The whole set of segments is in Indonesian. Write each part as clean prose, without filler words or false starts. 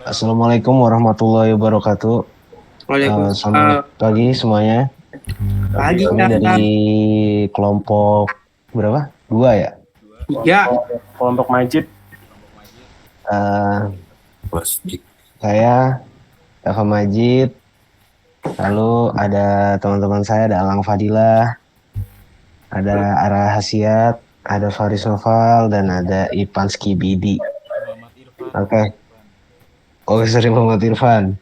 Assalamualaikum warahmatullahi wabarakatuh. Selamat Waalaikumsalam. pagi semuanya. Pagi Kami Kak. dari kelompok berapa? Dua ya. Ya, Kelompok Majid. Eh, saya Eva Majid. Lalu ada teman-teman saya, ada Alang Fadilah, ada Ara Hasiat, ada Faris Noval, dan ada Ipan Skibidi. Oke. Oke, sorry Muhammad Irfan.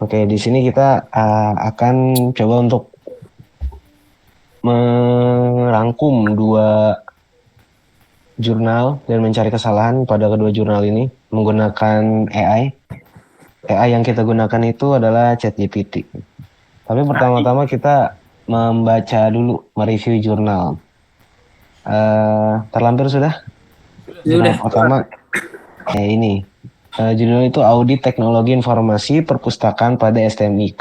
Oke, di sini kita akan coba untuk merangkum dua jurnal dan mencari kesalahan pada kedua jurnal ini menggunakan AI. AI yang kita gunakan itu adalah ChatGPT. Tapi pertama-tama kita membaca dulu, mereview jurnal. Terlampir sudah? Jurnal sudah. pertama, ini. Judul itu Audit Teknologi Informasi Perpustakaan pada STMIK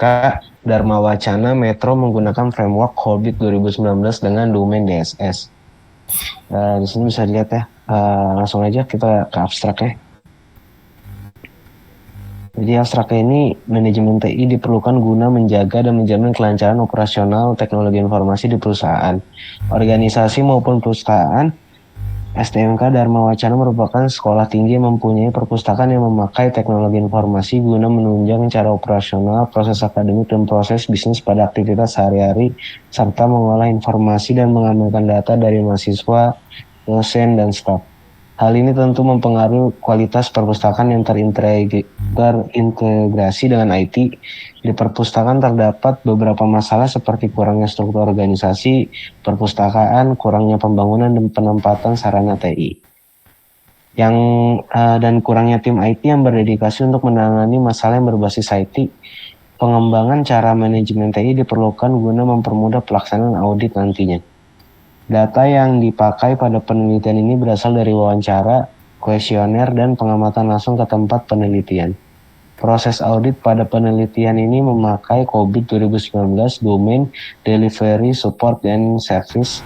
Dharma Wacana Metro menggunakan framework Hobbit 2019 dengan domain DSS. Di sini bisa dilihat ya. Langsung aja kita ke abstraknya. Jadi abstraknya ini manajemen TI diperlukan guna menjaga dan menjamin kelancaran operasional teknologi informasi di perusahaan, organisasi maupun perusahaan. STMK Dharma Wacana merupakan sekolah tinggi yang mempunyai perpustakaan yang memakai teknologi informasi guna menunjang cara operasional, proses akademik, dan proses bisnis pada aktivitas sehari-hari, serta mengolah informasi dan mengamankan data dari mahasiswa, dosen, dan staf. Hal ini tentu mempengaruhi kualitas perpustakaan yang terintegrasi dengan IT. Di perpustakaan terdapat beberapa masalah seperti kurangnya struktur organisasi perpustakaan, kurangnya pembangunan dan penempatan sarana TI. Dan kurangnya tim IT yang berdedikasi untuk menangani masalah yang berbasis IT. Pengembangan cara manajemen TI diperlukan guna mempermudah pelaksanaan audit nantinya. Data yang dipakai pada penelitian ini berasal dari wawancara, kuesioner, dan pengamatan langsung ke tempat penelitian. Proses audit pada penelitian ini memakai COVID 2019 Domain Delivery Support and Service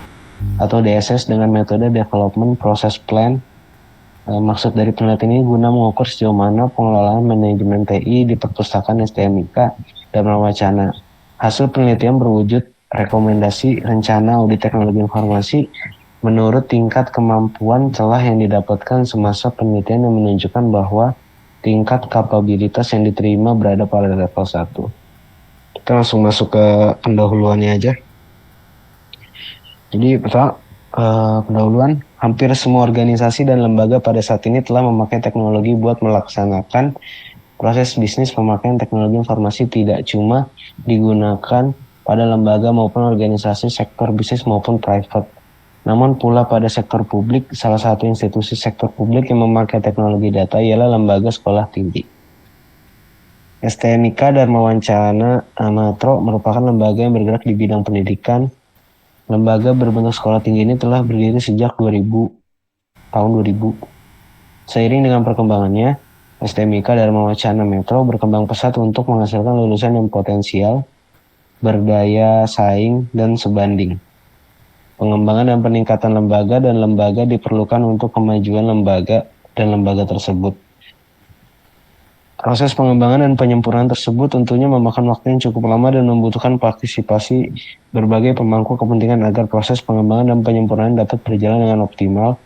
atau DSS dengan metode Development Process Plan. Maksud dari penelitian ini guna mengukur sejauh mana pengelolaan manajemen TI di perpustakaan STMIK dan Wacana. Hasil penelitian berwujud rekomendasi rencana audit teknologi informasi menurut tingkat kemampuan celah yang didapatkan semasa penelitian yang menunjukkan bahwa tingkat kapabilitas yang diterima berada pada level 1. Kita langsung masuk ke pendahuluannya aja. Jadi pertama, pendahuluan, hampir semua organisasi dan lembaga pada saat ini telah memakai teknologi buat melaksanakan proses bisnis. Pemakaian teknologi informasi tidak cuma digunakan pada lembaga maupun organisasi sektor bisnis maupun private, namun pula pada sektor publik. Salah satu institusi sektor publik yang memakai teknologi data ialah lembaga sekolah tinggi. STMIK Dharma Wacana Metro merupakan lembaga yang bergerak di bidang pendidikan. Lembaga berbentuk sekolah tinggi ini telah berdiri sejak tahun 2000. Seiring dengan perkembangannya, STMIK Dharma Wacana Metro berkembang pesat untuk menghasilkan lulusan yang potensial, berdaya saing, dan sebanding. Pengembangan dan peningkatan lembaga diperlukan untuk kemajuan lembaga dan lembaga tersebut. Proses pengembangan dan penyempurnaan tersebut tentunya memakan waktu yang cukup lama dan membutuhkan partisipasi berbagai pemangku kepentingan agar proses pengembangan dan penyempurnaan dapat berjalan dengan optimal.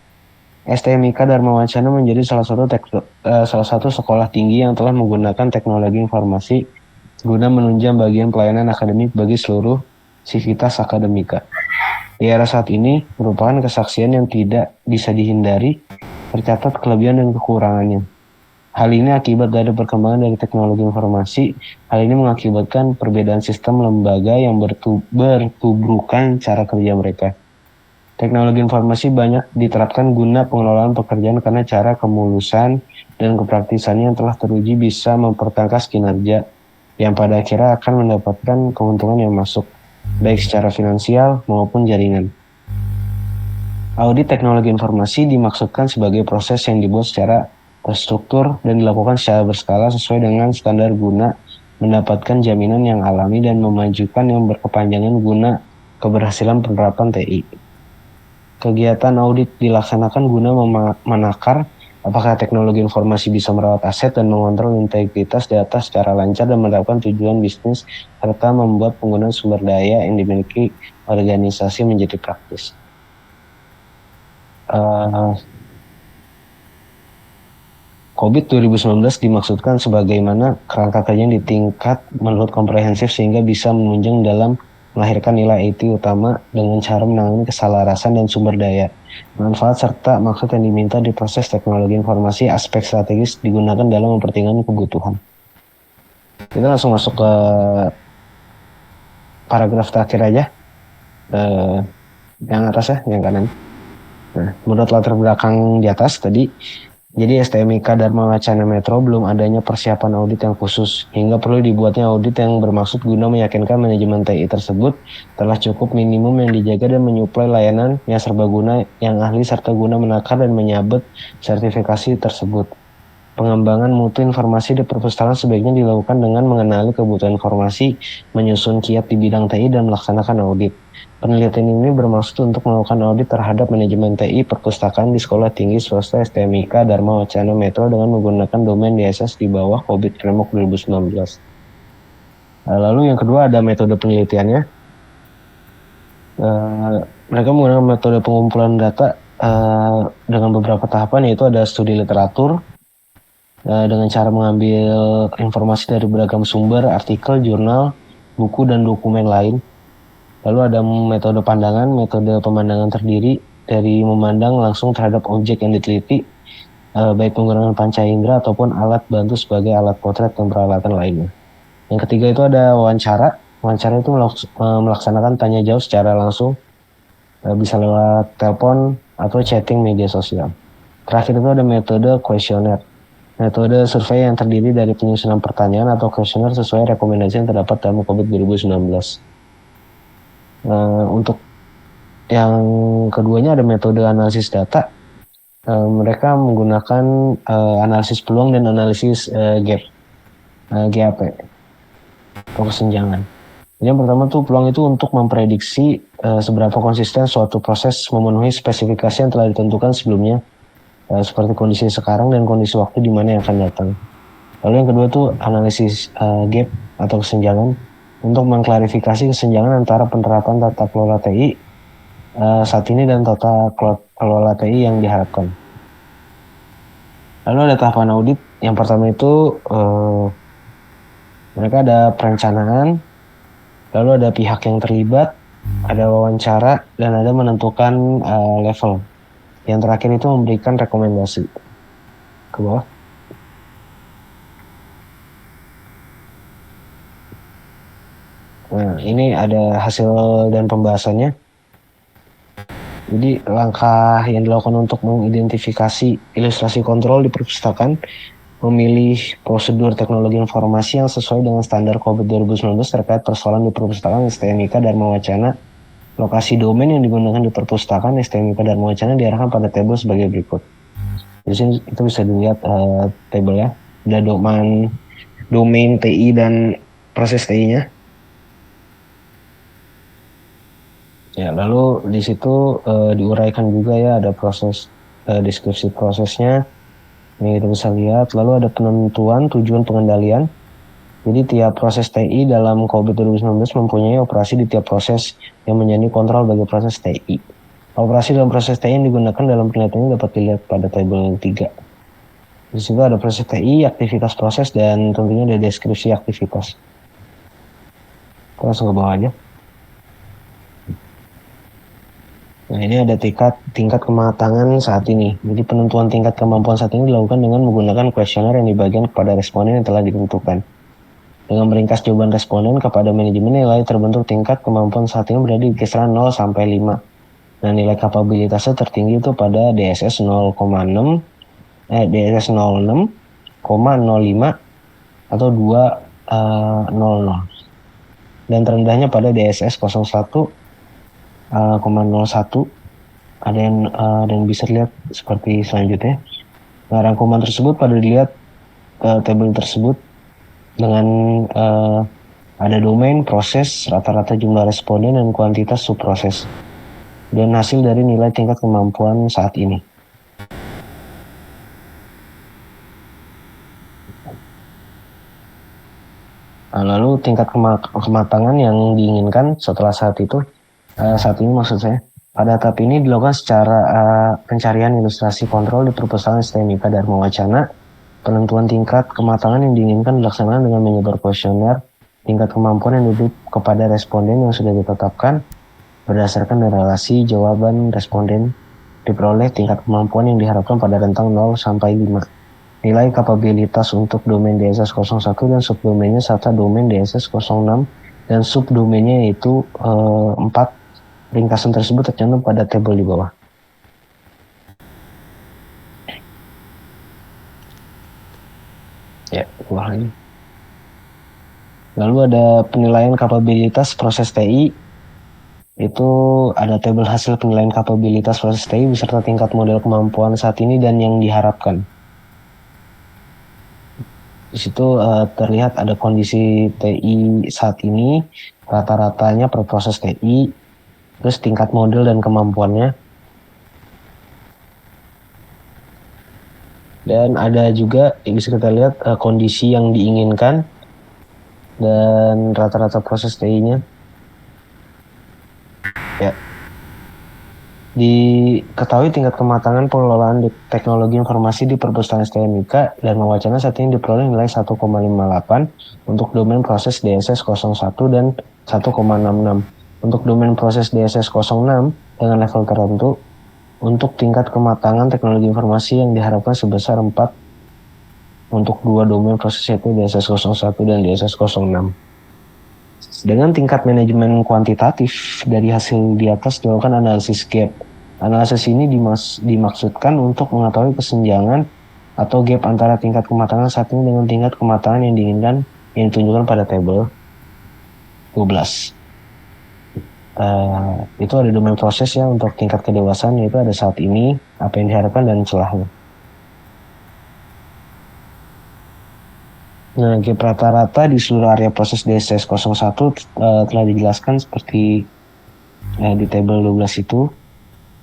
STMIK Dharma Wacana menjadi salah satu sekolah tinggi yang telah menggunakan teknologi informasi guna menunjang bagian pelayanan akademik bagi seluruh sivitas akademika. Di era saat ini merupakan kesaksian yang tidak bisa dihindari, tercatat kelebihan dan kekurangannya. Hal ini akibat dari perkembangan dari teknologi informasi. Hal ini mengakibatkan perbedaan sistem lembaga yang bertubrukan cara kerja mereka. Teknologi informasi banyak diterapkan guna pengelolaan pekerjaan karena cara kemulusan dan kepraktisannya yang telah teruji bisa mempertangkas kinerja yang pada akhirnya akan mendapatkan keuntungan yang masuk, baik secara finansial maupun jaringan. Audit teknologi informasi dimaksudkan sebagai proses yang dibuat secara terstruktur dan dilakukan secara berskala sesuai dengan standar guna mendapatkan jaminan yang alami dan memajukan yang berkepanjangan guna keberhasilan penerapan TI. Kegiatan audit dilaksanakan guna menakar Apakah teknologi informasi bisa merawat aset dan mengontrol integritas data secara lancar dan menerapkan tujuan bisnis serta membuat penggunaan sumber daya yang dimiliki organisasi menjadi praktis. COVID 2019 dimaksudkan sebagaimana kerangka kerja yang ditingkat menurut komprehensif sehingga bisa menunjang dalam melahirkan nilai IT utama dengan cara menangani keselarasan dan sumber daya, manfaat serta maksud yang diminta di proses teknologi informasi. Aspek strategis digunakan dalam mempertimbangkan kebutuhan. Kita langsung masuk ke paragraf terakhir aja, yang atas ya, yang kanan. Nah, menurut latar belakang di atas tadi, jadi STMIK Dharma Wacana Metro belum adanya persiapan audit yang khusus, hingga perlu dibuatnya audit yang bermaksud guna meyakinkan manajemen TI tersebut telah cukup minimum yang dijaga dan menyuplai layanan yang serbaguna yang ahli serta guna menakar dan menyabet sertifikasi tersebut. Pengembangan mutu informasi di perpustakaan sebaiknya dilakukan dengan mengenali kebutuhan informasi, menyusun kiat di bidang TI dan melaksanakan audit. Penelitian ini bermaksud untuk melakukan audit terhadap manajemen TI perpustakaan di sekolah tinggi swasta STMIK Dharma Wacana Metro dengan menggunakan domain DSS di bawah COVID Framework 2019. Lalu yang kedua ada metode penelitiannya. Mereka menggunakan metode pengumpulan data dengan beberapa tahapan, yaitu ada studi literatur dengan cara mengambil informasi dari beragam sumber, artikel, jurnal, buku, dan dokumen lain. Lalu ada metode pandangan, metode pemandangan terdiri dari memandang langsung terhadap objek yang diteliti, baik menggunakan panca indera ataupun alat bantu sebagai alat potret dan peralatan lainnya. Yang ketiga itu ada wawancara. Wawancara itu melaksanakan tanya jawab secara langsung, bisa lewat telepon atau chatting media sosial. Terakhir itu ada metode kuesioner. Metode survei yang terdiri dari penyusunan pertanyaan atau kuesioner sesuai rekomendasi yang terdapat dalam COVID 2019. Untuk yang keduanya ada metode analisis data. Mereka menggunakan analisis peluang dan analisis gap, GAP atau kesenjangan. Yang pertama tuh peluang itu untuk memprediksi seberapa konsisten suatu proses memenuhi spesifikasi yang telah ditentukan sebelumnya, seperti kondisi sekarang dan kondisi waktu di mana yang akan datang. Lalu yang kedua tuh analisis gap atau kesenjangan untuk mengklarifikasi kesenjangan antara penerapan tata kelola TI saat ini dan tata kelola TI yang diharapkan. Lalu ada tahapan audit. Yang pertama itu mereka ada perencanaan, lalu ada pihak yang terlibat, ada wawancara, dan ada menentukan level. Yang terakhir itu memberikan rekomendasi. Ke bawah. Nah, ini ada hasil dan pembahasannya. Jadi langkah yang dilakukan untuk mengidentifikasi ilustrasi kontrol di perpustakaan, memilih prosedur teknologi informasi yang sesuai dengan standar COVID 2019 terkait persoalan di perpustakaan STMIK Dharma Wacana. Lokasi domain yang digunakan di perpustakaan STMIK Dharma Wacana diarahkan pada tabel sebagai berikut. Di sini itu bisa dilihat tabelnya. Ada domain TI dan proses TI-nya. Ya, lalu di situ diuraikan juga ya, ada proses deskripsi prosesnya. Ini kita bisa lihat. Lalu ada penentuan tujuan pengendalian. Jadi tiap proses TI dalam COVID 2019 mempunyai operasi di tiap proses yang menjadi kontrol bagi proses TI. Operasi dalam proses TI yang digunakan dalam penelitian ini dapat dilihat pada tabel 3. Di situ ada proses TI, aktivitas proses, dan tentunya ada deskripsi aktivitas. Kita langsung ke bawah aja. Nah, ini ada tingkat kematangan saat ini. Jadi penentuan tingkat kemampuan saat ini dilakukan dengan menggunakan kuesioner yang dibagikan kepada responden yang telah ditentukan. Dengan meringkas jawaban responden kepada manajemen, nilai terbentuk tingkat kemampuan saat ini berada di kisaran 0 sampai 5. Nah, nilai kapabilitasnya tertinggi itu pada DSS 0,6, DSS 06,05 atau 2,00. Dan terendahnya pada DSS 01,01. Ada yang bisa dilihat seperti selanjutnya. Nah, rangkuman tersebut pada dilihat tabel tersebut dengan ada domain, proses, rata-rata jumlah responden, dan kuantitas subproses, dan hasil dari nilai tingkat kemampuan saat ini. Lalu tingkat kematangan yang diinginkan setelah saat ini maksud saya. Pada tahap ini dilakukan secara pencarian ilustrasi kontrol di perpustakaan STMIK Dharma Wacana. Penentuan tingkat kematangan yang diinginkan dilaksanakan dengan menyebar kuesioner tingkat kemampuan yang diberi kepada responden yang sudah ditetapkan berdasarkan relasi jawaban responden diperoleh tingkat kemampuan yang diharapkan pada rentang 0 sampai 5. Nilai kapabilitas untuk domain DSS 01 dan subdomainnya serta domain DSS 06 dan subdomainnya yaitu 4. Ringkasan tersebut tercantum pada tabel di bawah. Ya, bawah lagi. Lalu ada penilaian kapabilitas proses TI. Itu ada tabel hasil penilaian kapabilitas proses TI beserta tingkat model kemampuan saat ini dan yang diharapkan. Di situ terlihat ada kondisi TI saat ini, rata-ratanya per proses TI, terus tingkat model dan kemampuannya. Dan ada juga bisa kita lihat kondisi yang diinginkan dan rata-rata proses TI-nya. Ya. Diketahui tingkat kematangan pengelolaan teknologi informasi di perpustakaan STMIK dan Wacana saat ini diperoleh nilai 1,58 untuk domain proses DSS 01 dan 1,66 untuk domain proses DSS 06 dengan level tertentu. Untuk tingkat kematangan teknologi informasi yang diharapkan sebesar 4 untuk dua domain proses yaitu DSS 01 dan DSS 06. Dengan tingkat manajemen kuantitatif dari hasil di atas dilakukan analisis gap. Analisis ini dimaksudkan untuk mengetahui kesenjangan atau gap antara tingkat kematangan saat ini dengan tingkat kematangan yang diinginkan yang ditunjukkan pada tabel 12. Itu ada domain proses ya untuk tingkat kedewasaan, yaitu ada saat ini, apa yang diharapkan, dan celahnya. Nah, gap rata-rata di seluruh area proses DSS 01 telah dijelaskan seperti di tabel 12 itu.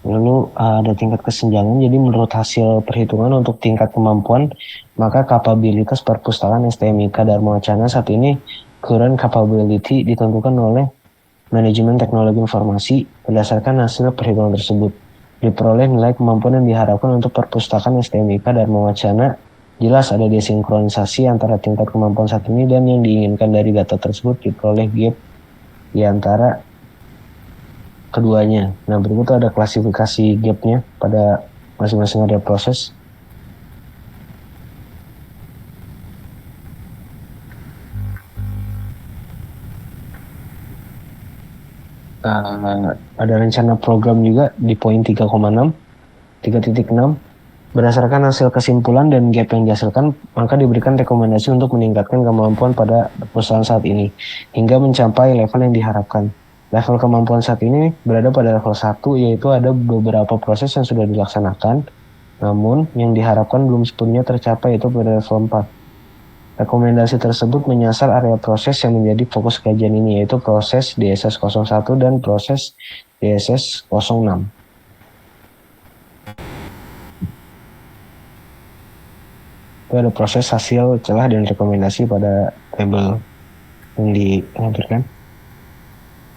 Lalu ada tingkat kesenjangan, jadi menurut hasil perhitungan untuk tingkat kemampuan, maka kapabilitas perpustakaan STMIK Dharma Wacana saat ini current capability ditentukan oleh manajemen teknologi informasi. Berdasarkan hasil perhitungan tersebut, diperoleh nilai kemampuan yang diharapkan untuk perpustakaan STMIK Dharma Wacana. Jelas ada desinkronisasi antara tingkat kemampuan saat ini dan yang diinginkan dari data tersebut, diperoleh gap di antara keduanya. Nah, berikut ada klasifikasi gapnya pada masing-masing area proses. Ada rencana program juga di poin 3,6, 3.6. Berdasarkan hasil kesimpulan dan gap yang dihasilkan, maka diberikan rekomendasi untuk meningkatkan kemampuan pada perusahaan saat ini hingga mencapai level yang diharapkan. Level kemampuan saat ini berada pada level 1, yaitu ada beberapa proses yang sudah dilaksanakan, namun yang diharapkan belum sepenuhnya tercapai, yaitu pada level 4. Rekomendasi tersebut menyasar area proses yang menjadi fokus kajian ini, yaitu proses DSS 01 dan proses DSS 06. Itu ada proses, hasil, celah, dan rekomendasi pada tabel yang dilampirkan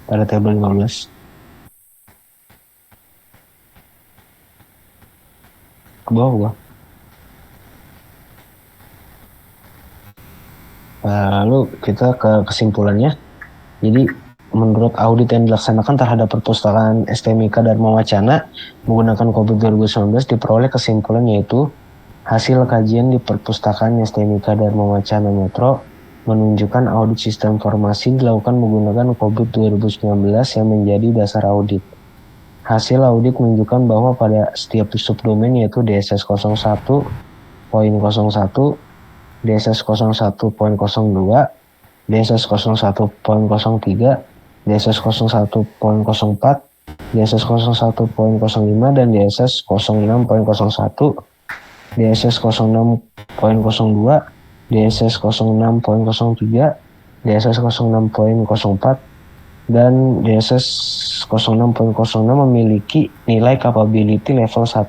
pada tabel 15. Ke bawah. Lalu kita ke kesimpulannya. Jadi menurut audit yang dilaksanakan terhadap perpustakaan STMIK Dharma Wacana menggunakan COVID 2019 diperoleh kesimpulan yaitu hasil kajian di perpustakaan STMIK Dharma Wacana Metro menunjukkan audit sistem informasi dilakukan menggunakan COVID 2019 yang menjadi dasar audit. Hasil audit menunjukkan bahwa pada setiap subdomain yaitu DSS 01.01, DSS 01.02, DSS 01.03, DSS 01.04, DSS 01.05, dan DSS 06.01, DSS 06.02, DSS 06.03, DSS 06.04, dan DSS 06.06 memiliki nilai capability level 1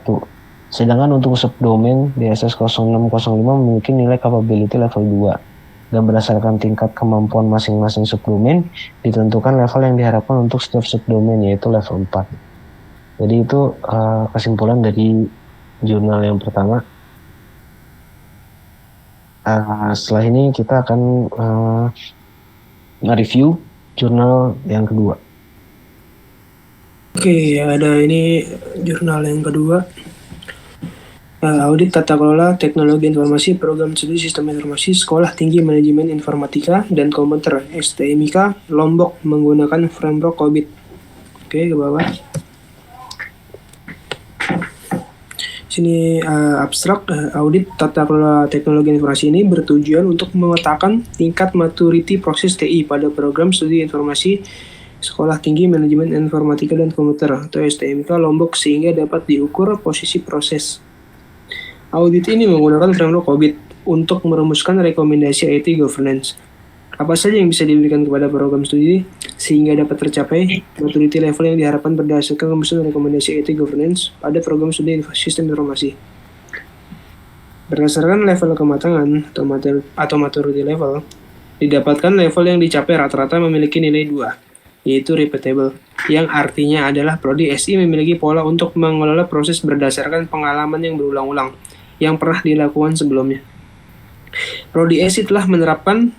Sedangkan untuk subdomain DSS 0605 memiliki nilai capability level 2. Dan berdasarkan tingkat kemampuan masing-masing subdomain, ditentukan level yang diharapkan untuk setiap subdomain, yaitu level 4. Jadi itu kesimpulan dari jurnal yang pertama. Setelah ini kita akan nge-review jurnal yang kedua. Oke, ada ini jurnal yang kedua. Audit Tata Kelola Teknologi Informasi Program Studi Sistem Informasi Sekolah Tinggi Manajemen Informatika dan Komputer STMIK Lombok menggunakan framework COBIT. Oke, ke bawah. Sini abstrak audit tata kelola teknologi informasi ini bertujuan untuk memetakan tingkat maturity proses TI pada program studi informasi Sekolah Tinggi Manajemen Informatika dan Komputer atau STMK Lombok sehingga dapat diukur posisi proses. Audit ini menggunakan framework COBIT untuk merumuskan rekomendasi IT governance. Apa saja yang bisa diberikan kepada program studi sehingga dapat tercapai maturity level yang diharapkan berdasarkan penyusunan rekomendasi IT governance pada program studi sistem informasi. Berdasarkan level kematangan atau maturity level, didapatkan level yang dicapai rata-rata memiliki nilai 2, yaitu repeatable, yang artinya adalah Prodi SI memiliki pola untuk mengelola proses berdasarkan pengalaman yang berulang-ulang yang pernah dilakukan sebelumnya. Prodi SI telah menerapkan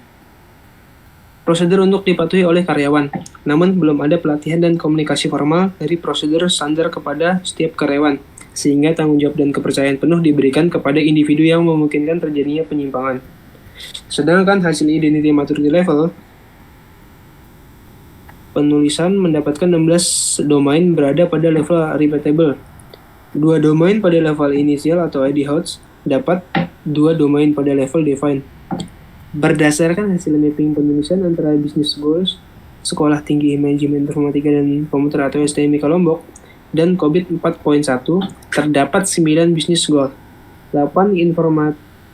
prosedur untuk dipatuhi oleh karyawan, namun belum ada pelatihan dan komunikasi formal dari prosedur standar kepada setiap karyawan, sehingga tanggung jawab dan kepercayaan penuh diberikan kepada individu yang memungkinkan terjadinya penyimpangan. Sedangkan hasil identity maturity level, penulisan mendapatkan 16 domain berada pada level repeatable, 2 domain pada level inisial atau ID HOTS, dapat 2 domain pada level define. Berdasarkan hasil mapping penulisan antara business goals Sekolah Tinggi Manajemen Informatika dan Komputer atau STMIK Lombok dan COBIT 4.1, terdapat 9 business goal, 8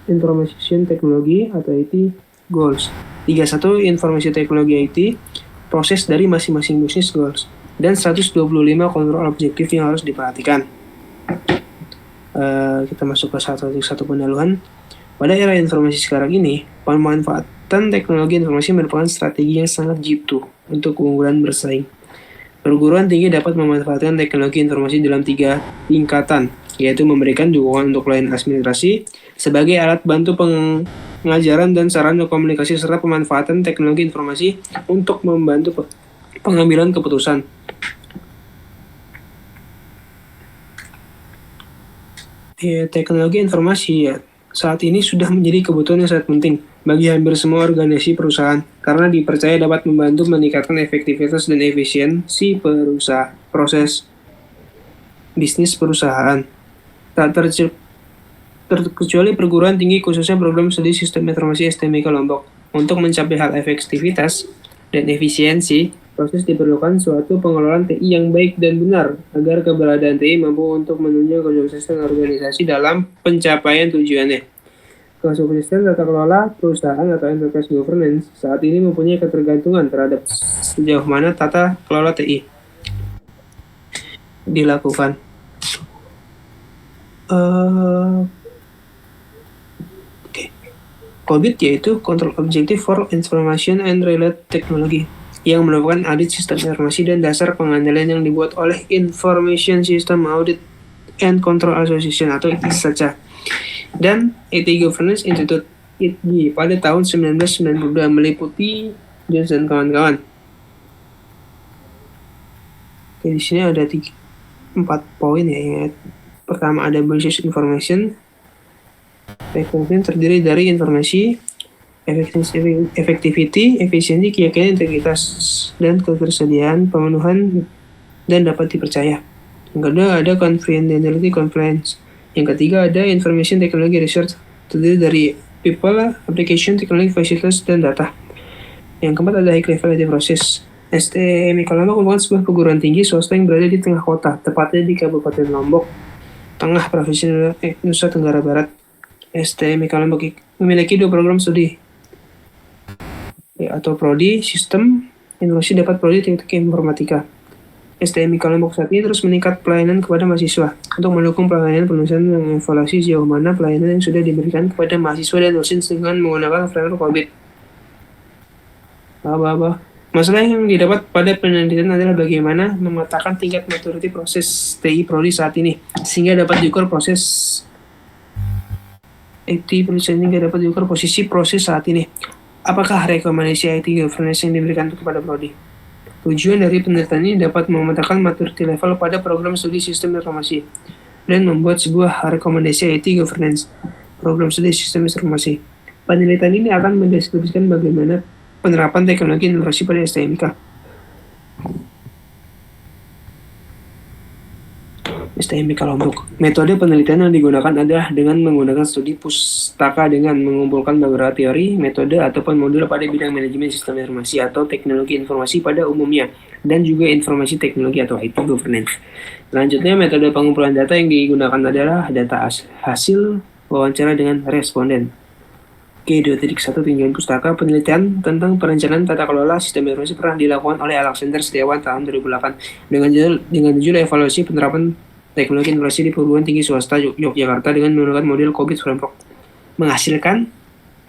information technology atau IT goals, 31 informasi teknologi IT, proses dari masing-masing business goals, dan 125 kontrol objektif yang harus diperhatikan. Kita masuk ke satu pendahuluan. Pada era informasi sekarang ini, pemanfaatan teknologi informasi merupakan strategi yang sangat jitu untuk keunggulan bersaing. Perguruan tinggi dapat memanfaatkan teknologi informasi dalam 3 tingkatan, yaitu memberikan dukungan untuk pelayanan administrasi sebagai alat bantu pengajaran dan sarana komunikasi serta pemanfaatan teknologi informasi untuk membantu pengambilan keputusan. Teknologi informasi saat ini sudah menjadi kebutuhan yang sangat penting bagi hampir semua organisasi perusahaan karena dipercaya dapat membantu meningkatkan efektivitas dan efisiensi proses bisnis perusahaan. Tak terkecuali perguruan tinggi khususnya program studi sistem informasi STMIK Lombok. Untuk mencapai hal efektivitas dan efisiensi proses diperlukan suatu pengelolaan TI yang baik dan benar agar keberadaan TI mampu untuk menunjang kesuksesan organisasi dalam pencapaian tujuannya. Kesuksesan tata kelola perusahaan atau enterprise governance saat ini mempunyai ketergantungan terhadap sejauh mana tata kelola TI dilakukan. COBIT yaitu Control Objective for Information and Related Technology yang merupakan audit sistem informasi dan dasar pengendalian yang dibuat oleh Information System Audit and Control Association atau ISACA dan IT Governance Institute ITG pada tahun 1992 meliputi Johnson kawan-kawan. Oke, di sini ada 4 poin ya. Pertama ada basis information. Information terdiri dari informasi, effectivity, efisiensi, keyakinan, integritas, dan ketersediaan, pemenuhan, dan dapat dipercaya. Yang kedua ada confidentiality, compliance. Yang ketiga ada information technology research, terdiri dari people, application, technology, facilities, dan data. Yang keempat ada high quality process. STMIK Lombok merupakan sebuah perguruan tinggi swasta yang berada di tengah kota, tepatnya di Kabupaten Lombok, Tengah, Provinsi Nusa Tenggara Barat. STMIK Lombok memiliki 2 program studi atau Prodi Sistem Informasi dapat Prodi Teknik Informatika. STMI kelompok saat ini terus meningkat pelayanan kepada mahasiswa untuk mendukung pelayanan penulisan dan evaluasi sejauh mana pelayanan yang sudah diberikan kepada mahasiswa dan dosen dengan menggunakan framework COVID. Masalah yang didapat pada penelitian adalah bagaimana memetakan tingkat maturity proses TI Prodi saat ini sehingga dapat diukur posisi proses saat ini. Apakah rekomendasi IT governance yang diberikan kepada Prodi? Tujuan dari penelitian ini dapat memetakan maturity level pada program studi sistem informasi dan membuat sebuah rekomendasi IT governance program studi sistem informasi. Penelitian ini akan mendeskripsikan bagaimana penerapan teknologi informasi pada STMK. STMK Lombok. Metode penelitian yang digunakan adalah dengan menggunakan studi pustaka dengan mengumpulkan beberapa teori, metode, ataupun modul pada bidang manajemen sistem informasi atau teknologi informasi pada umumnya, dan juga informasi teknologi atau IT governance. Selanjutnya, metode pengumpulan data yang digunakan adalah data hasil wawancara dengan responden. G2.1 Tinjauan Pustaka. Penelitian tentang perencanaan tata kelola sistem informasi pernah dilakukan oleh Alexander Setiawan tahun 2008 dengan judul evaluasi penerapan teknologi informasi di perguruan tinggi swasta Yogyakarta dengan menggunakan model COVID framework, menghasilkan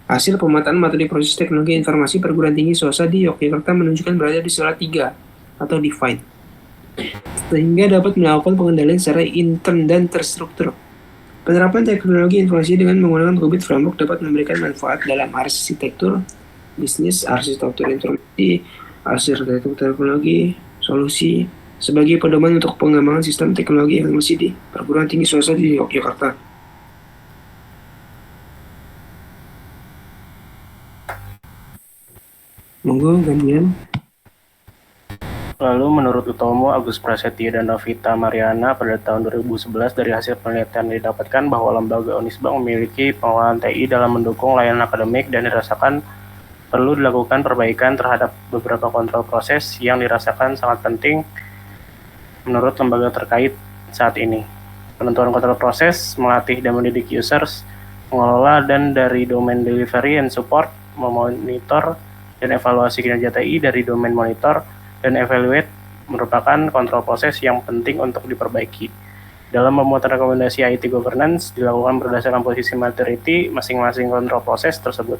hasil pemetaan materi proses teknologi informasi perguruan tinggi swasta di Yogyakarta menunjukkan berada di skala 3 atau define, sehingga dapat melakukan pengendalian secara intern dan terstruktur. Penerapan teknologi informasi dengan menggunakan COVID framework dapat memberikan manfaat dalam arsitektur bisnis, arsitektur informasi, arsitektur teknologi, solusi, sebagai pedoman untuk pengembangan sistem teknologi informasi di perguruan tinggi swasta di Yogyakarta. Monggo gantian. Lalu menurut Utomo, Agus Prasetyo, dan Novita Mariana pada tahun 2011 dari hasil penelitian didapatkan bahwa lembaga Unisbank memiliki pengelolaan TI dalam mendukung layanan akademik dan dirasakan perlu dilakukan perbaikan terhadap beberapa kontrol proses yang dirasakan sangat penting menurut lembaga terkait saat ini. Penentuan kontrol proses, melatih dan mendidik users, mengelola dan dari domain delivery and support, memonitor dan evaluasi kinerja TI dari domain monitor dan evaluate merupakan kontrol proses yang penting untuk diperbaiki. Dalam membuat rekomendasi IT governance dilakukan berdasarkan posisi maturity masing-masing kontrol proses tersebut.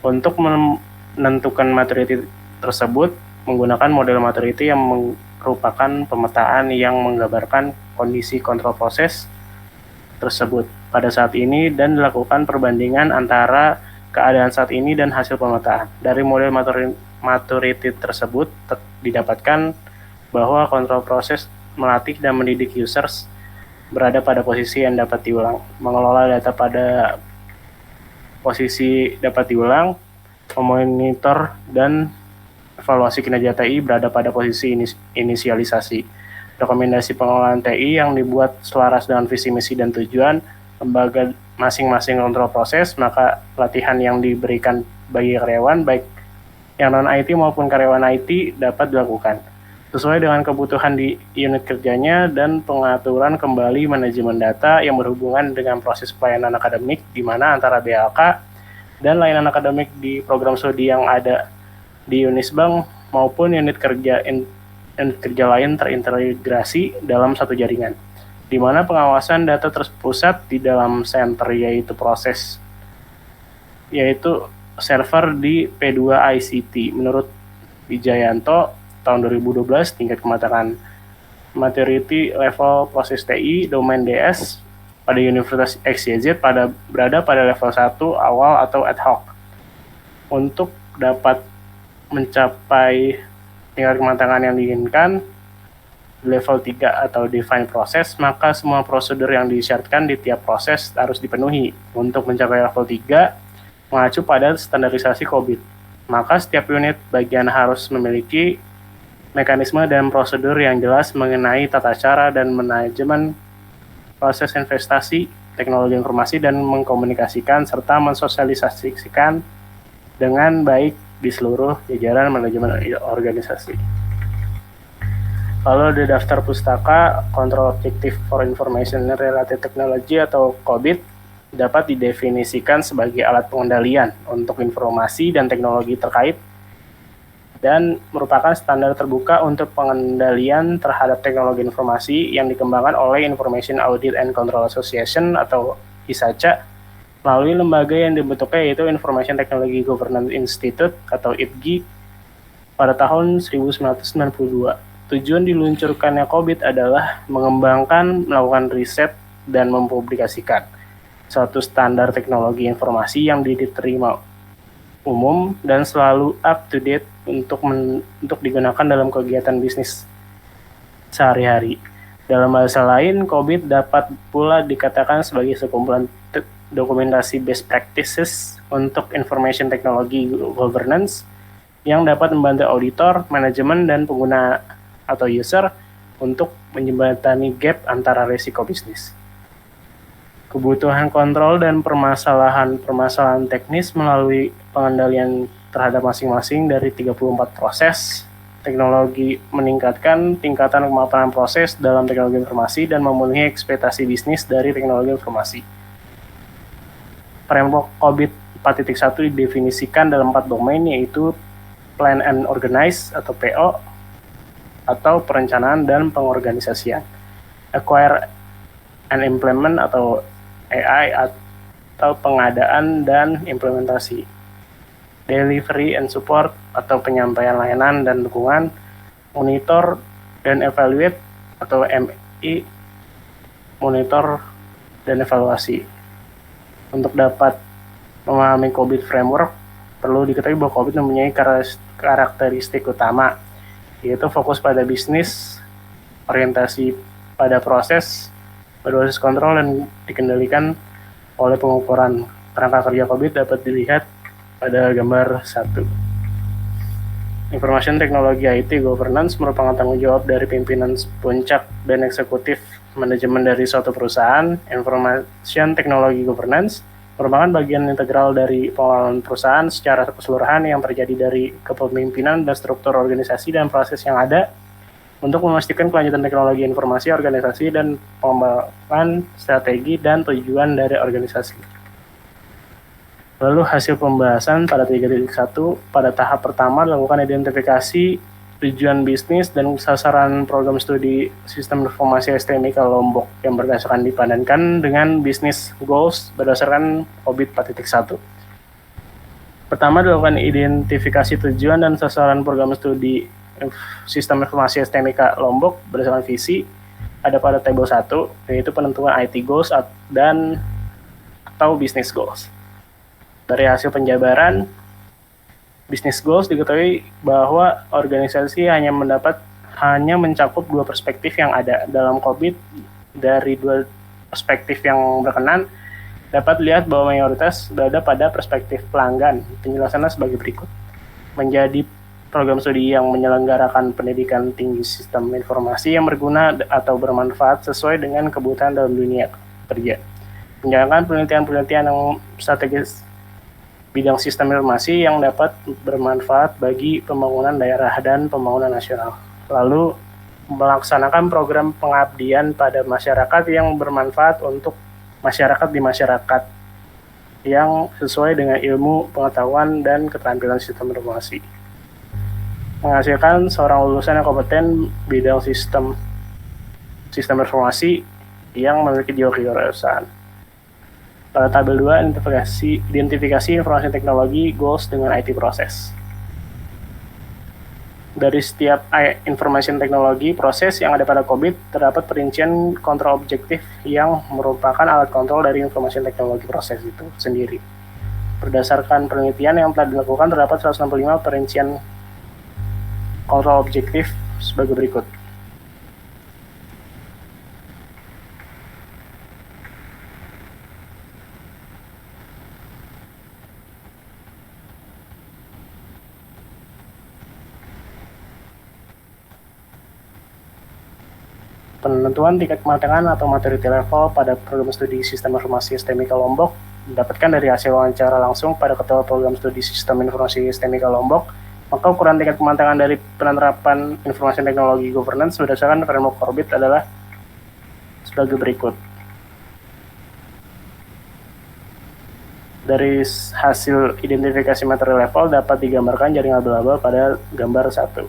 Untuk menentukan maturity tersebut, menggunakan model maturity yang merupakan pemetaan yang menggambarkan kondisi kontrol proses tersebut pada saat ini dan dilakukan perbandingan antara keadaan saat ini dan hasil pemetaan. Dari model maturity tersebut didapatkan bahwa kontrol proses melatih dan mendidik users berada pada posisi yang dapat diulang, mengelola data pada posisi dapat diulang, memonitor dan evaluasi kinerja TI berada pada posisi inisialisasi. Rekomendasi pengelolaan TI yang dibuat selaras dengan visi misi dan tujuan lembaga masing-masing kontrol proses, maka latihan yang diberikan bagi karyawan baik yang non-IT maupun karyawan IT dapat dilakukan sesuai dengan kebutuhan di unit kerjanya dan pengaturan kembali manajemen data yang berhubungan dengan proses pelayanan akademik di mana antara BLK dan layanan akademik di program studi yang ada di Unisbank maupun unit kerja lain terintegrasi dalam satu jaringan, di mana pengawasan data terpusat di dalam center yaitu server di P2 ICT. Menurut Wijayanto, tahun 2012 tingkat kematangan maturity level proses TI domain DS pada Universitas XYZ berada pada level 1 awal atau ad hoc. Untuk dapat mencapai tingkat kematangan yang diinginkan level 3 atau define process, maka semua prosedur yang disyaratkan di tiap proses harus dipenuhi. Untuk mencapai level 3 mengacu pada standarisasi COVID, maka setiap unit bagian harus memiliki mekanisme dan prosedur yang jelas mengenai tata cara dan manajemen proses investasi, teknologi informasi, dan mengkomunikasikan serta mensosialisasikan dengan baik di seluruh jajaran manajemen organisasi. Lalu di daftar pustaka, Control Objective for Information Related Technology atau COBIT dapat didefinisikan sebagai alat pengendalian untuk informasi dan teknologi terkait dan merupakan standar terbuka untuk pengendalian terhadap teknologi informasi yang dikembangkan oleh Information Audit and Control Association atau ISACA melalui lembaga yang dibentuknya yaitu Information Technology Governance Institute atau ITGI pada tahun 1992. Tujuan diluncurkannya COBIT adalah mengembangkan, melakukan riset, dan mempublikasikan suatu standar teknologi informasi yang diterima umum dan selalu up to date untuk digunakan dalam kegiatan bisnis sehari-hari. Dalam bahasa lain, COBIT dapat pula dikatakan sebagai sekumpulan dokumentasi best practices untuk information technology governance yang dapat membantu auditor, manajemen, dan pengguna atau user untuk menjembatani gap antara risiko bisnis. Kebutuhan kontrol dan permasalahan teknis melalui pengendalian terhadap masing-masing dari 34 proses teknologi meningkatkan tingkatan kemapanan proses dalam teknologi informasi dan memenuhi ekspektasi bisnis dari teknologi informasi. Framework COBIT 4.1 didefinisikan dalam 4 domain yaitu Plan and Organize atau PO atau perencanaan dan pengorganisasian, Acquire and Implement atau AI atau pengadaan dan implementasi, Delivery and Support atau penyampaian layanan dan dukungan, Monitor dan Evaluate atau MI, Monitor dan Evaluasi. Untuk dapat memahami COBIT Framework, perlu diketahui bahwa COBIT mempunyai karakteristik utama, yaitu fokus pada bisnis, orientasi pada proses, berbasis kontrol, dan dikendalikan oleh pengukuran. Kerangka kerja COBIT dapat dilihat pada gambar 1. Information Technology IT Governance merupakan tanggung jawab dari pimpinan puncak dan eksekutif manajemen dari suatu perusahaan. Information Technology Governance merupakan bagian integral dari pengelolaan perusahaan secara keseluruhan yang terjadi dari kepemimpinan dan struktur organisasi dan proses yang ada untuk memastikan kelanjutan teknologi informasi organisasi dan pengembangan strategi dan tujuan dari organisasi. Lalu hasil pembahasan pada 3.1 pada tahap pertama dilakukan identifikasi tujuan bisnis dan sasaran program studi sistem informasi STMIK Lombok yang berdasarkan dipadankan dengan bisnis goals berdasarkan COBIT 4.1. Pertama dilakukan identifikasi tujuan dan sasaran program studi sistem informasi STMIK Lombok berdasarkan visi ada pada tabel 1 yaitu penentuan IT goals dan atau business goals. Dari hasil penjabaran business goals diketahui bahwa organisasi hanya mencakup 2 perspektif yang ada dalam COBIT. Dari 2 perspektif yang berkenan dapat dilihat bahwa mayoritas berada pada perspektif pelanggan. Penjelasannya sebagai berikut. Menjadi program studi yang menyelenggarakan pendidikan tinggi sistem informasi yang berguna atau bermanfaat sesuai dengan kebutuhan dalam dunia kerja. Menjalankan penelitian-penelitian yang strategis bidang sistem informasi yang dapat bermanfaat bagi pembangunan daerah dan pembangunan nasional. Lalu melaksanakan program pengabdian pada masyarakat yang bermanfaat untuk masyarakat di masyarakat yang sesuai dengan ilmu, pengetahuan, dan keterampilan sistem informasi. Menghasilkan seorang lulusan yang kompeten bidang sistem informasi yang memiliki jiwa kewirausahaan. Pada tabel 2, identifikasi informasi teknologi goals dengan IT proses. Dari setiap information teknologi proses yang ada pada COBIT, terdapat perincian kontrol objektif yang merupakan alat kontrol dari information teknologi proses itu sendiri. Berdasarkan penelitian yang telah dilakukan, terdapat 165 perincian kontrol objektif sebagai berikut. Penentuan tingkat kematangan atau maturity level pada program studi sistem informasi STMIK Lombok didapatkan dari hasil wawancara langsung pada ketua program studi sistem informasi STMIK Lombok. Maka ukuran tingkat kematangan dari penerapan informasi teknologi governance berdasarkan framework COBIT adalah sebagai berikut. Dari hasil identifikasi materi level dapat digambarkan jaring abal-abal pada gambar 1.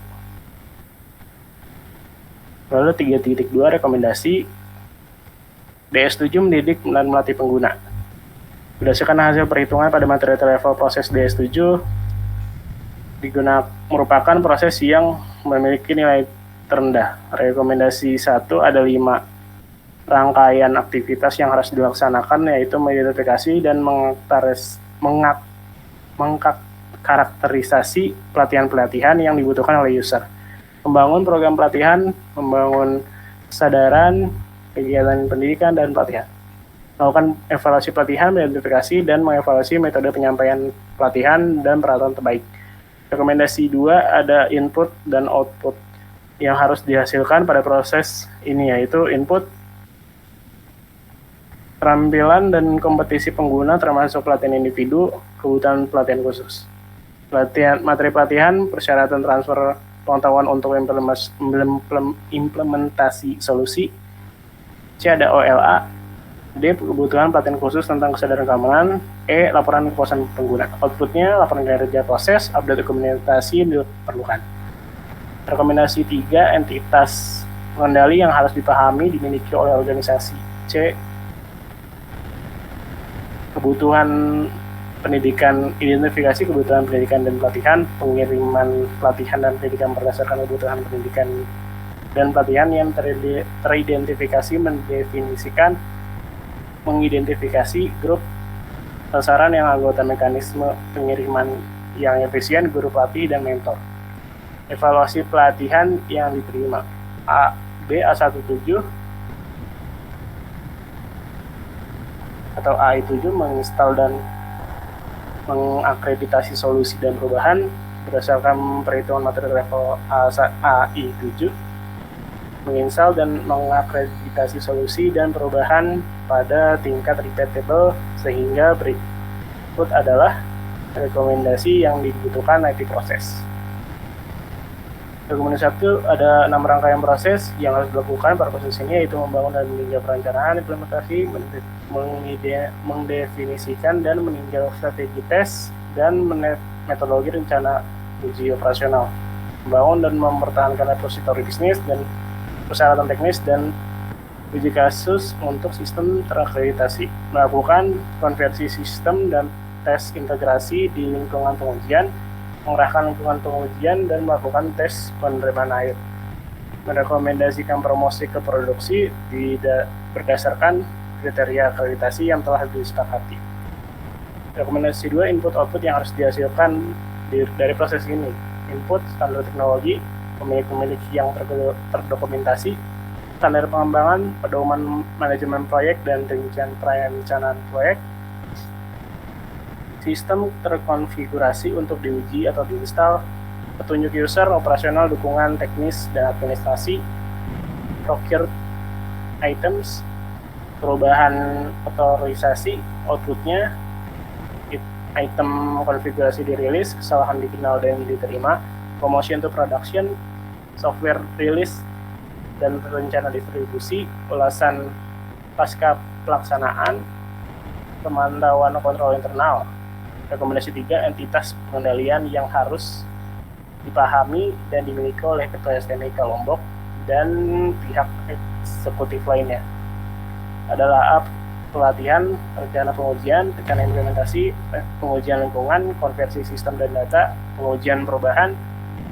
Lalu 3.2 rekomendasi DS7 mendidik dan melatih pengguna. Berdasarkan hasil perhitungan pada materi level proses DS7 merupakan proses yang memiliki nilai terendah. Rekomendasi 1 ada 5 rangkaian aktivitas yang harus dilaksanakan, yaitu mengidentifikasi dan mengkarakterisasi pelatihan-pelatihan yang dibutuhkan oleh user, membangun program pelatihan, membangun kesadaran, kegiatan pendidikan, dan pelatihan, melakukan evaluasi pelatihan, mengidentifikasi, dan mengevaluasi metode penyampaian pelatihan dan peralatan terbaik. Rekomendasi 2 ada input dan output yang harus dihasilkan pada proses ini, yaitu input keterampilan dan kompetisi pengguna termasuk pelatihan individu, kebutuhan pelatihan khusus. Materi pelatihan, persyaratan transfer pengetahuan untuk implementasi solusi. C ada OLA. D kebutuhan pelatihan khusus tentang kesadaran keamanan. E laporan kepuasan pengguna. Outputnya laporan kinerja proses, update dokumentasi yang diperlukan. Rekomendasi 3 entitas pengendali yang harus dipahami dimiliki oleh organisasi. C kebutuhan pendidikan, identifikasi kebutuhan pendidikan dan pelatihan, pengiriman pelatihan dan pendidikan berdasarkan kebutuhan pendidikan dan pelatihan yang teridentifikasi, mengidentifikasi grup sasaran yang anggota mekanisme pengiriman yang efisien, guru pelatih, dan mentor. Evaluasi pelatihan yang diterima. A. A17 atau AI7 menginstal dan mengakreditasi solusi dan perubahan berdasarkan perhitungan materi level AI7, menginstal dan mengakreditasi solusi dan perubahan pada tingkat repeatable, sehingga berikut adalah rekomendasi yang dibutuhkan IT proses. Rekomendasi 1 ada 6 rangkaian proses yang harus dilakukan pada proses ini, yaitu membangun dan meninjau perencanaan, implementasi, mendefinisikan dan meninjau strategi tes, dan metodologi rencana uji operasional, membangun dan mempertahankan repositori bisnis dan persyaratan teknis, dan uji kasus untuk sistem terakreditasi, melakukan konversi sistem dan tes integrasi di lingkungan pengujian, mengerahkan lingkungan pengujian, dan melakukan tes penerimaan air. Merekomendasikan promosi ke produksi berdasarkan kriteria akreditasi yang telah disepakati. Rekomendasi 2 input output yang harus dihasilkan dari proses ini. Input standar teknologi, pemilik yang terdokumentasi, standar pengembangan, pedoman manajemen proyek dan rincian perencanaan proyek, sistem terkonfigurasi untuk diuji atau diinstal, petunjuk user, operasional, dukungan teknis dan administrasi, procured items, perubahan otorisasi, outputnya, item konfigurasi dirilis, kesalahan dikenal dan diterima, promotion to production, software rilis dan rencana distribusi, ulasan pasca pelaksanaan, pemantauan kontrol internal. Rekomendasi 3 entitas pengendalian yang harus dipahami dan dimiliki oleh Ketua STMIK Lombok dan pihak eksekutif lainnya adalah pelatihan, rencana pengujian, rencana implementasi, pengujian lingkungan, konversi sistem dan data, pengujian perubahan,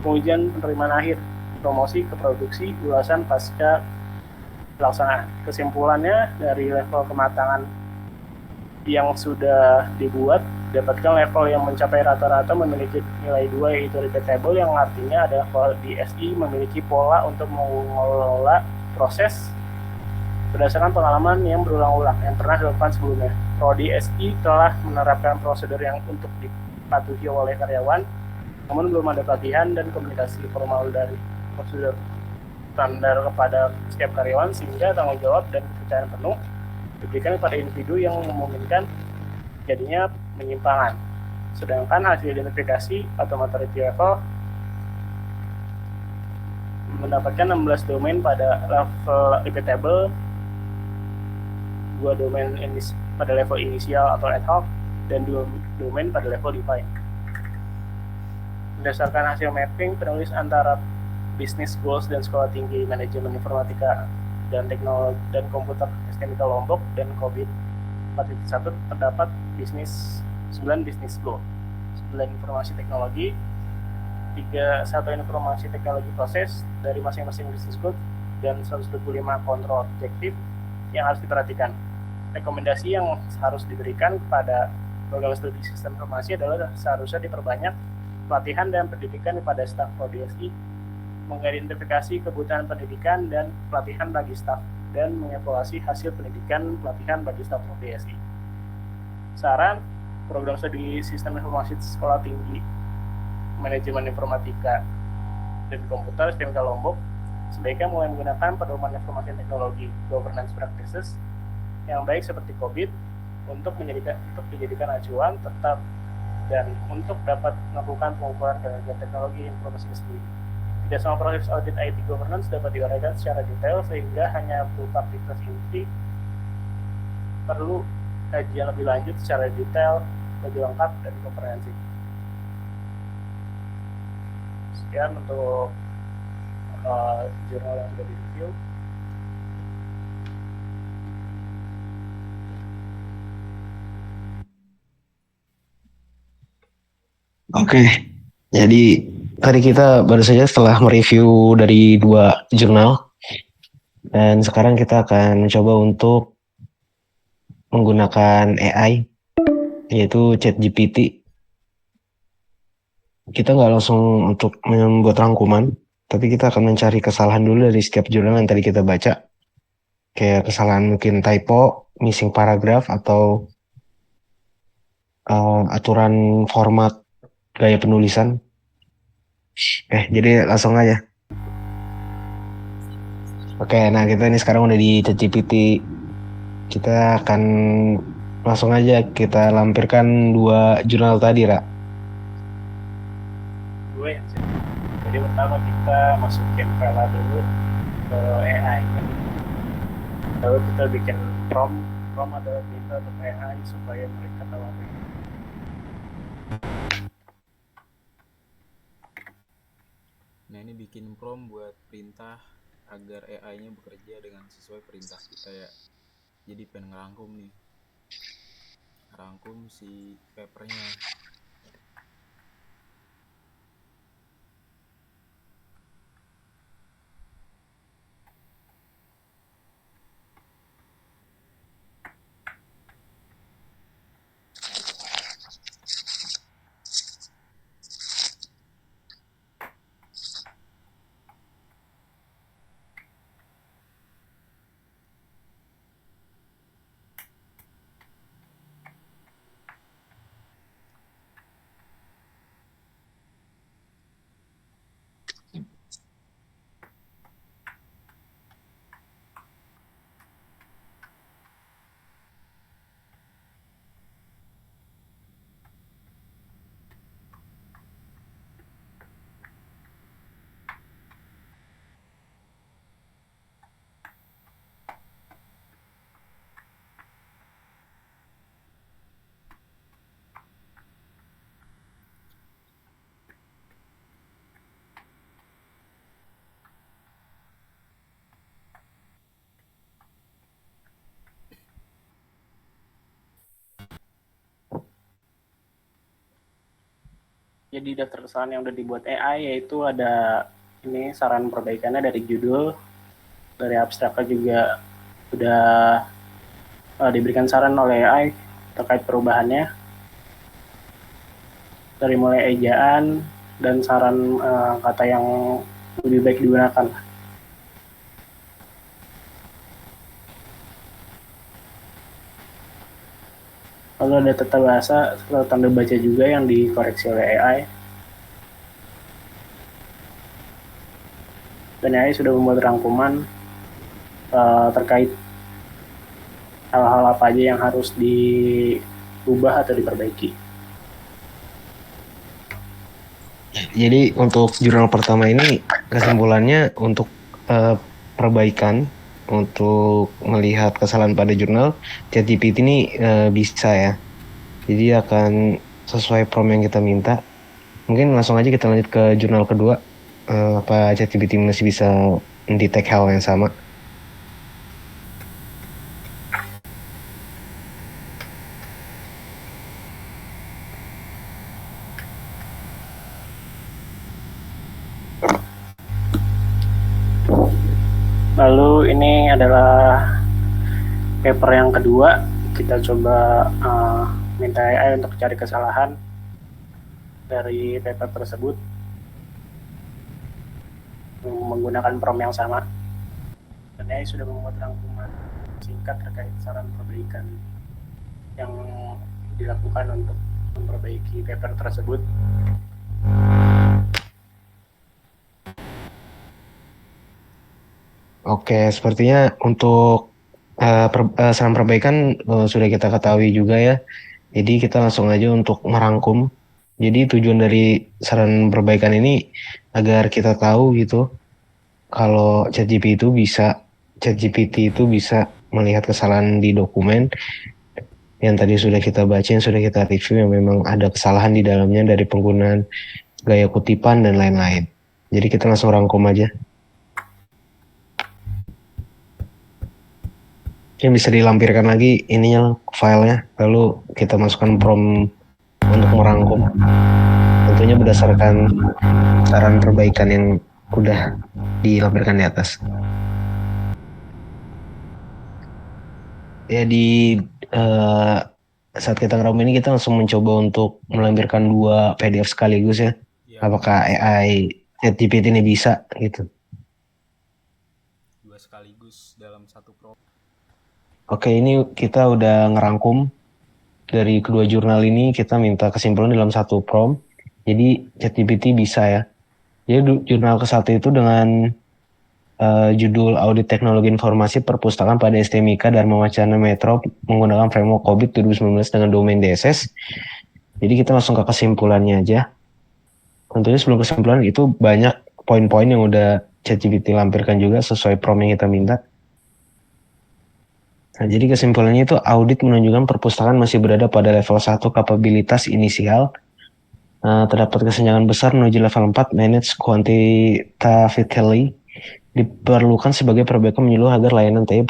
pengujian penerimaan akhir, promosi ke produksi, ulasan pasca pelaksanaan. Kesimpulannya, dari level kematangan yang sudah dibuat, dapatkan level yang mencapai rata-rata memiliki nilai 2, yaitu repeatable, yang artinya adalah kalau di SI memiliki pola untuk mengelola proses berdasarkan pengalaman yang berulang-ulang yang pernah dilakukan sebelumnya. Prodi SI telah menerapkan prosedur yang untuk dipatuhi oleh karyawan, namun belum ada pelatihan dan komunikasi formal dari prosedur standar kepada setiap karyawan, sehingga tanggung jawab dan kepercayaan penuh diberikan kepada individu yang memungkinkan jadinya penyimpangan. Sedangkan hasil identifikasi atau materi level mendapatkan 16 domain pada level repeatable, 2 domain pada level inisial atau ad hoc, dan domain pada level define. Berdasarkan hasil mapping, penulis antara Business Goals dan Sekolah Tinggi Manajemen Informatika dan Teknologi dan Komputer STMK Lombok dan COVID 4.1 terdapat 9 business goal, 9 informasi teknologi, 1 informasi teknologi proses dari masing-masing business goal, dan 125 kontrol objektif yang harus diperhatikan. Rekomendasi yang harus diberikan kepada program studi sistem informasi adalah seharusnya diperbanyak pelatihan dan pendidikan kepada staf ProDSI, mengidentifikasi kebutuhan pendidikan dan pelatihan bagi staf, dan mengevaluasi hasil pendidikan pelatihan bagi staf ProDSI. Saran, program studi sistem informasi sekolah tinggi manajemen informatika dan komputer STMK Lombok sebaiknya mulai menggunakan pedoman informasi teknologi governance practices yang baik seperti COVID untuk dijadikan acuan tetap dan untuk dapat melakukan pengukuran kinerja teknologi informasi sendiri. Tidak semua proses audit IT governance dapat diuraikan secara detail sehingga hanya berupa aktivitas inti perlu kajian lebih lanjut secara detail, lebih lengkap dan komprehensif. Sekian untuk jurnal yang sudah direview. Oke, jadi tadi kita baru saja setelah mereview dari 2 jurnal, dan sekarang kita akan mencoba untuk menggunakan AI, yaitu ChatGPT. Kita nggak langsung untuk membuat rangkuman, tapi kita akan mencari kesalahan dulu dari setiap jurnal yang tadi kita baca. Kayak kesalahan mungkin typo, missing paragraph, atau aturan format gaya penulisan. Jadi langsung aja. Oke, nah kita ini sekarang udah di ChatGPT. Kita akan langsung aja kita lampirkan 2 jurnal tadi, Ra. Jadi pertama kita masukin file dulu ke AI. Lalu kita bikin prompt adalah kita untuk AI supaya mereka tahu apa itu. Nah, ini bikin prompt buat perintah agar AI-nya bekerja dengan sesuai perintah kita ya. Jadi pengen ngerangkum nih. Ngerangkum si papernya. Jadi daftar kesalahan yang udah dibuat AI yaitu ada ini saran perbaikannya dari judul, dari abstraknya juga udah diberikan saran oleh AI terkait perubahannya, dari mulai ejaan dan saran kata yang lebih baik digunakan. Lalu ada tata bahasa serta tanda baca juga yang dikoreksi oleh AI. Dan AI sudah membuat rangkuman terkait hal-hal apa aja yang harus diubah atau diperbaiki. Jadi untuk jurnal pertama ini kesimpulannya untuk perbaikan, untuk melihat kesalahan pada jurnal, ChatGPT ini bisa ya. Jadi akan sesuai prompt yang kita minta. Mungkin langsung aja kita lanjut ke jurnal kedua. Apa ChatGPT masih bisa mendetect hal yang sama? Lalu ini adalah paper yang kedua. Kita coba minta AI untuk cari kesalahan dari paper tersebut menggunakan prompt yang sama. Dan AI sudah membuat rangkuman singkat terkait saran perbaikan yang dilakukan untuk memperbaiki paper tersebut. Oke, sepertinya untuk saran perbaikan sudah kita ketahui juga ya. Jadi kita langsung aja untuk merangkum. Jadi tujuan dari saran perbaikan ini agar kita tahu gitu kalau ChatGPT itu bisa melihat kesalahan di dokumen yang tadi sudah kita baca, yang sudah kita review, yang memang ada kesalahan di dalamnya dari penggunaan gaya kutipan dan lain-lain. Jadi kita langsung rangkum aja. Yang bisa dilampirkan lagi ininya filenya, lalu kita masukkan prompt untuk merangkum. Tentunya berdasarkan saran perbaikan yang udah dilampirkan di atas. Ya di saat kita ngerangkum ini kita langsung mencoba untuk melampirkan 2 PDF sekaligus ya. Apakah AI ChatGPT ini bisa gitu? 2 sekaligus dalam satu prompt. Oke, ini kita udah ngerangkum dari kedua jurnal ini, kita minta kesimpulan dalam satu prompt. Jadi ChatGPT bisa ya. Jadi jurnal ke-1 itu dengan judul Audit Teknologi Informasi Perpustakaan pada STMIK Dharma Wacana Metro menggunakan framework COVID 2019 dengan domain DSS. Jadi kita langsung ke kesimpulannya aja. Tentunya sebelum kesimpulan itu banyak poin-poin yang udah ChatGPT lampirkan juga sesuai prompt yang kita minta. Nah, jadi kesimpulannya itu audit menunjukkan perpustakaan masih berada pada level 1 kapabilitas inisial. Terdapat kesenjangan besar menuju level 4 manage quantitatively. Diperlukan sebagai perbaikan menyeluruh agar layanan TI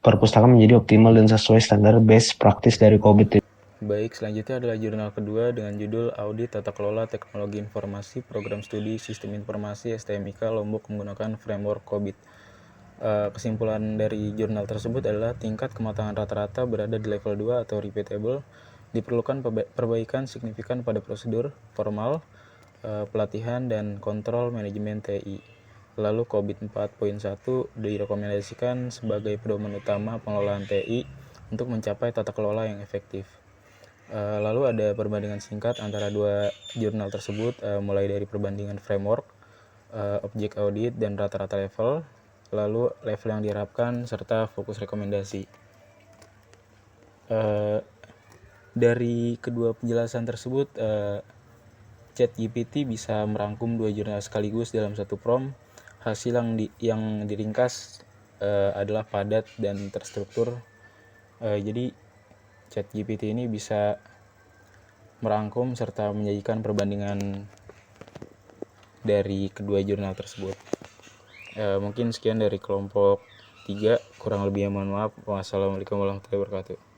perpustakaan menjadi optimal dan sesuai standar best practice dari COVID. Baik, selanjutnya adalah jurnal kedua dengan judul Audit Tata Kelola Teknologi Informasi Program Studi Sistem Informasi STMIK Lombok menggunakan framework COVID. Kesimpulan dari jurnal tersebut adalah tingkat kematangan rata-rata berada di level 2 atau repeatable. Diperlukan perbaikan signifikan pada prosedur, formal, pelatihan, dan kontrol manajemen TI. Lalu COVID 4.1 direkomendasikan sebagai pedoman utama pengelolaan TI untuk mencapai tata kelola yang efektif. Lalu ada perbandingan singkat antara 2 jurnal tersebut, mulai dari perbandingan framework, objek audit, dan rata-rata level, lalu level yang diharapkan, serta fokus rekomendasi. Dari kedua penjelasan tersebut, ChatGPT bisa merangkum 2 jurnal sekaligus dalam satu prompt. Hasil yang diringkas adalah padat dan terstruktur. Jadi ChatGPT ini bisa merangkum serta menyajikan perbandingan dari kedua jurnal tersebut. Mungkin sekian dari kelompok 3, kurang lebihnya mohon maaf. Wassalamualaikum warahmatullahi wabarakatuh.